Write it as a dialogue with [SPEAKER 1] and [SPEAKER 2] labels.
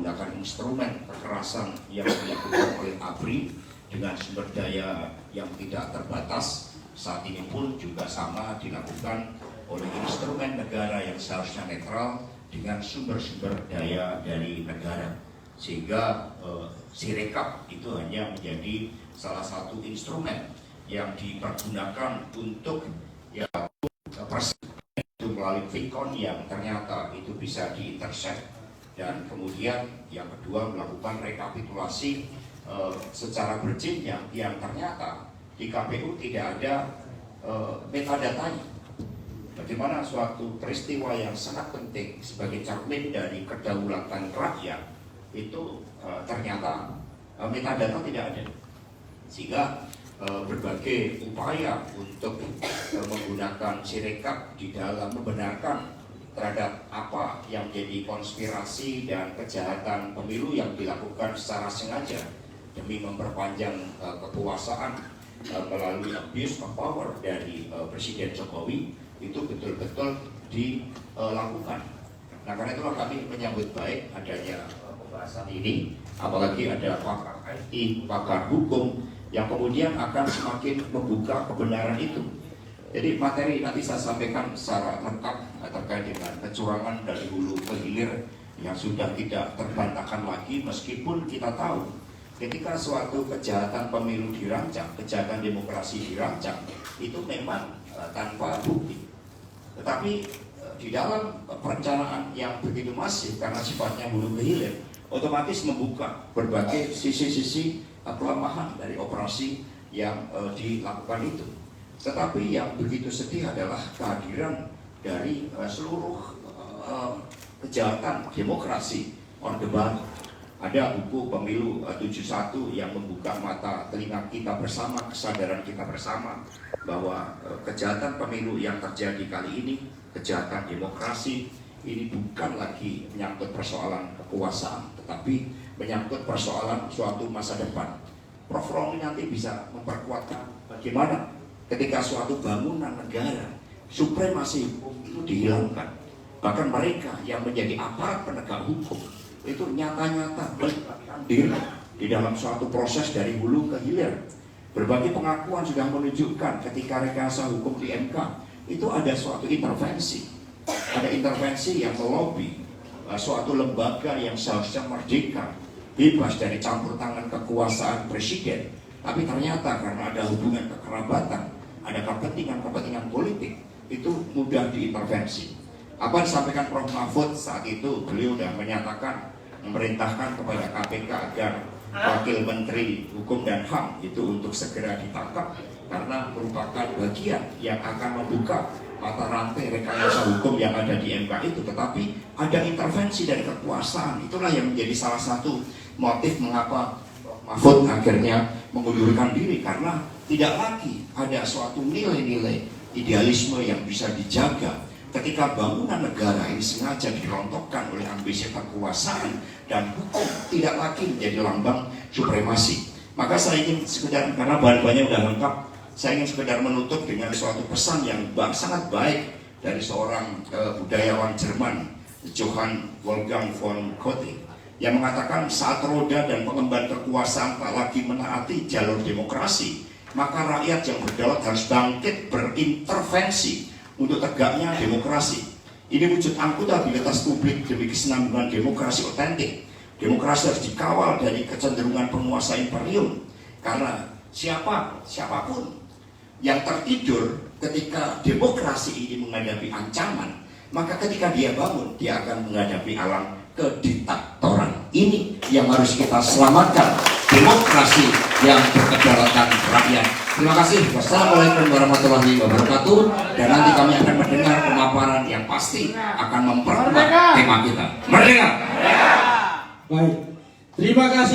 [SPEAKER 1] menggunakan instrumen kekerasan yang dilakukan oleh ABRI dengan sumber daya yang tidak terbatas. Saat ini pun juga sama dilakukan oleh instrumen negara yang seharusnya netral dengan sumber-sumber daya dari negara, sehingga Sirekap itu hanya menjadi salah satu instrumen yang dipergunakan untuk itu melalui Vicon yang ternyata itu bisa diintercept, dan kemudian yang kedua melakukan rekapitulasi secara berjenjang yang ternyata di KPU tidak ada metadatanya. Bagaimana suatu peristiwa yang sangat penting sebagai cermin dari kedaulatan rakyat itu ternyata metadata tidak ada, sehingga berbagai upaya untuk menggunakan Sirekap di dalam membenarkan terhadap apa yang jadi konspirasi dan kejahatan pemilu yang dilakukan secara sengaja demi memperpanjang kekuasaan melalui abuse of power dari Presiden Jokowi itu betul-betul dilakukan. Nah, karena itulah kami menyambut baik adanya pembahasan ini, apalagi ada pakar IT, pakar hukum yang kemudian akan semakin membuka kebenaran itu. Jadi materi nanti saya sampaikan secara lengkap terkait dengan kecurangan dari hulu ke hilir yang sudah tidak terbantahkan lagi, meskipun kita tahu ketika suatu kejahatan pemilu dirancang, kejahatan demokrasi dirancang, itu memang tanpa bukti. Tetapi di dalam perencanaan yang begitu masif karena sifatnya hulu ke hilir, otomatis membuka berbagai sisi-sisi kelemahan dari operasi yang dilakukan itu. Tetapi yang begitu sedih adalah kehadiran dari seluruh kejahatan demokrasi Orde Baru. Ada buku Pemilu 71 yang membuka mata telinga kita bersama, kesadaran kita bersama bahwa kejahatan pemilu yang terjadi kali ini, kejahatan demokrasi, ini bukan lagi menyangkut persoalan kekuasaan, tetapi menyangkut persoalan suatu masa depan. Prof. Romi nanti bisa memperkuatkan bagaimana ketika suatu bangunan negara, supremasi hukum itu dihilangkan. Bahkan mereka yang menjadi aparat penegak hukum itu nyata-nyata melibatkan diri di dalam suatu proses dari hulu ke hilir. Berbagai pengakuan sudah menunjukkan ketika rekayasa hukum di MK itu ada suatu intervensi. Ada intervensi yang melobi suatu lembaga yang seharusnya merdeka, bebas dari campur tangan kekuasaan presiden, tapi ternyata karena ada hubungan kekerabatan, ada kepentingan politik, itu mudah diintervensi. Apa yang disampaikan Prof. Mahfud saat itu, beliau sudah menyatakan, memerintahkan kepada KPK agar Wakil Menteri Hukum dan HAM itu untuk segera ditangkap karena merupakan bagian yang akan membuka mata rantai rekayasa hukum yang ada di MK itu. Tetapi ada intervensi dari kekuasaan, itulah yang menjadi salah satu motif mengapa Mahfud akhirnya mengundurkan diri, karena tidak lagi ada suatu nilai-nilai idealisme yang bisa dijaga ketika bangunan negara ini sengaja dirontokkan oleh ambisi kekuasaan dan hukum tidak lagi menjadi lambang supremasi. Maka saya ingin sekedar, karena bahan-bahannya sudah lengkap, saya ingin sekedar menutup dengan suatu pesan yang sangat baik dari seorang budayawan Jerman, Johann Wolfgang von Goethe, yang mengatakan saat roda dan pengemban kekuasaan tak lagi menaati jalur demokrasi, maka rakyat yang berdaulat harus bangkit berintervensi untuk tegaknya demokrasi. Ini wujud akuntabilitas publik demi kesinambungan demokrasi otentik. Demokrasi harus dikawal dari kecenderungan penguasa imperium, karena siapapun yang tertidur ketika demokrasi ini menghadapi ancaman, maka ketika dia bangun, dia akan menghadapi alam kediktatoran. Ini yang harus kita selamatkan, demokrasi yang berkedaulatan rakyat. Terima kasih. Wassalamualaikum warahmatullahi wabarakatuh. Dan nanti kami akan mendengar pemaparan yang pasti akan memperkuat tema kita. Merdeka!
[SPEAKER 2] Baik, terima kasih.